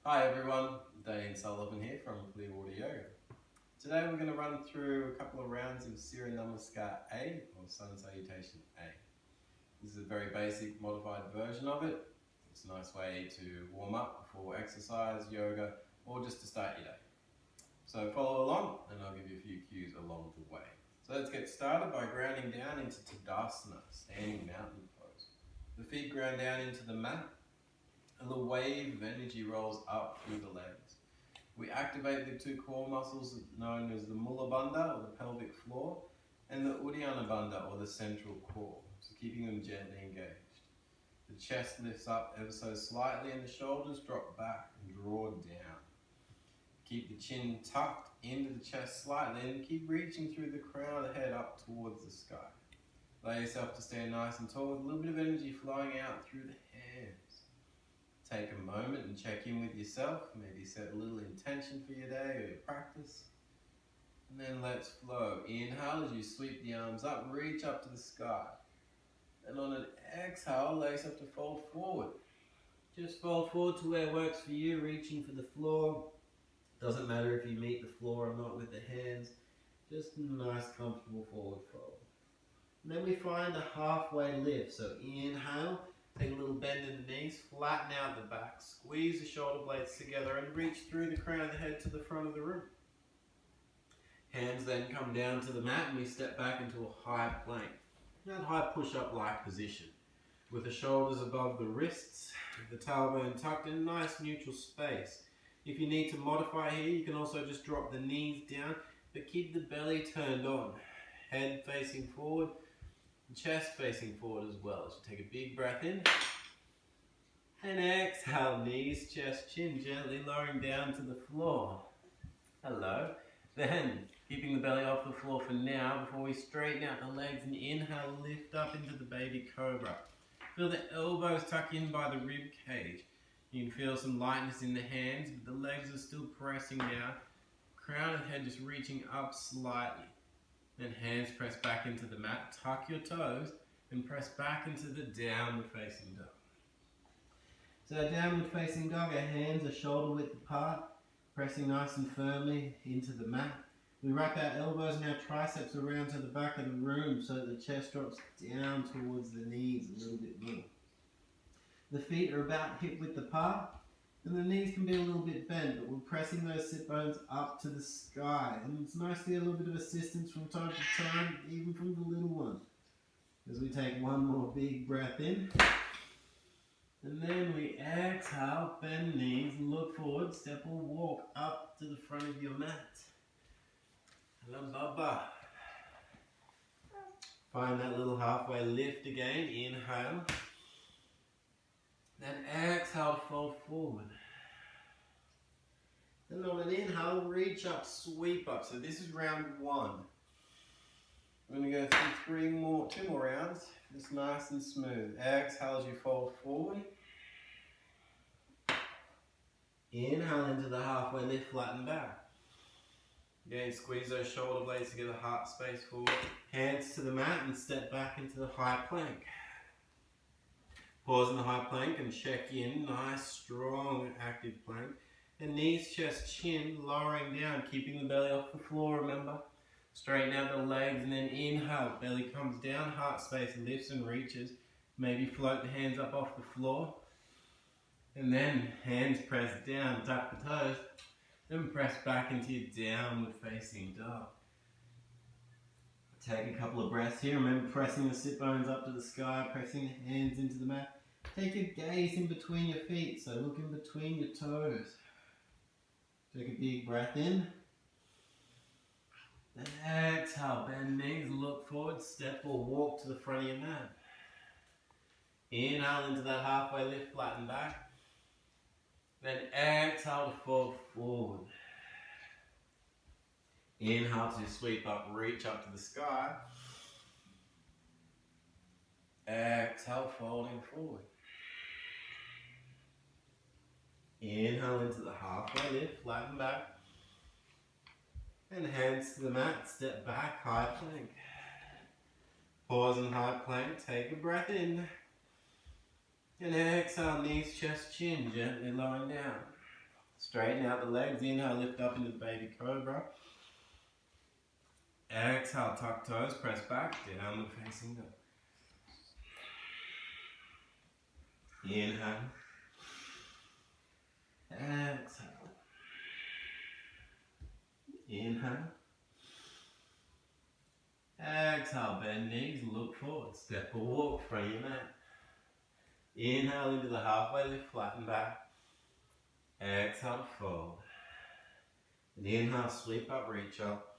Hi everyone, Dane Sullivan here from Clearwater Yoga. Today we're going to run through a couple of rounds of Syra Namaska A or Sun Salutation A. This is a very basic modified version of it. It's a nice way to warm up before exercise, yoga, or just to start your day. So follow along and I'll give you a few cues along the way. So let's get started by grounding down into Tadasana, standing mountain pose. The feet ground down into the mat. A little wave of energy rolls up through the legs. We activate the two core muscles known as the Mula Bandha or the pelvic floor and the Uddiyana Bandha or the central core, so keeping them gently engaged. The chest lifts up ever so slightly and the shoulders drop back and draw down. Keep the chin tucked into the chest slightly and keep reaching through the crown of the head up towards the sky. Allow yourself to stand nice and tall with a little bit of energy flowing out through the hands. Take a moment and check in with yourself, maybe set a little intention for your day or your practice. And then let's flow. Inhale as you sweep the arms up, reach up to the sky. And on an exhale, allow yourself to fold forward. Just fold forward to where works for you, reaching for the floor. Doesn't matter if you meet the floor or not with the hands, just a nice comfortable forward fold. And then we find a halfway lift, so inhale. Take a little bend in the knees, flatten out the back, squeeze the shoulder blades together and reach through the crown of the head to the front of the room. Hands then come down to the mat and we step back into a high plank. That high push-up-like position with the shoulders above the wrists, the tailbone tucked in a nice neutral space. If you need to modify here, you can also just drop the knees down, but keep the belly turned on. Head facing forward. Chest facing forward as well. As you take a big breath in and exhale, knees, chest, chin gently lowering down to the floor. Hello. Then keeping the belly off the floor for now before we straighten out the legs and inhale, lift up into the baby cobra. Feel the elbows tuck in by the rib cage. You can feel some lightness in the hands, but the legs are still pressing down. Crown of the head just reaching up slightly. Then hands press back into the mat, tuck your toes, and press back into the downward facing dog. So downward facing dog, our hands are shoulder width apart, pressing nice and firmly into the mat. We wrap our elbows and our triceps around to the back of the room so that the chest drops down towards the knees a little bit more. The feet are about hip width apart. And the knees can be a little bit bent, but we're pressing those sit bones up to the sky. And it's nice to get a little bit of assistance from time to time, even from the little one. As we take one more big breath in. And then we exhale, bend knees, look forward, step or walk up to the front of your mat. Baba. Find that little halfway lift again, inhale. Then exhale, fold forward. And on an inhale, reach up, sweep up. So this is round one. We're going to go through two more rounds. Just nice and smooth. Exhale as you fold forward. Inhale into the halfway lift, flatten back. Again, squeeze those shoulder blades together, heart space forward. Hands to the mat and step back into the high plank. Pause in the high plank and check in. Nice, strong, active plank. And knees, chest, chin, lowering down, keeping the belly off the floor, remember. Straighten out the legs and then inhale. Belly comes down, heart space lifts and reaches. Maybe float the hands up off the floor. And then hands press down, tuck the toes. Then press back into your downward facing dog. Take a couple of breaths here. Remember pressing the sit bones up to the sky, pressing the hands into the mat. Take your gaze in between your feet, so look in between your toes. Take a big breath in. Then exhale, bend knees, look forward, step or walk to the front of your mat. Inhale into that halfway lift, flatten back. Then exhale to fold forward. Inhale to sweep up, reach up to the sky. Exhale, folding forward. Inhale into the halfway lift, flatten back. And hands to the mat, step back, high plank. Pause in high plank, take a breath in. And exhale, knees, chest, chin, gently lowering down. Straighten out the legs. Inhale, lift up into baby cobra. Exhale, tuck toes, press back, downward facing dog. Inhale. Exhale. Inhale. Exhale, bend knees, look forward, step or walk, front your mat. Inhale into the halfway lift, flatten back. Exhale to fold. And inhale, sweep up, reach up.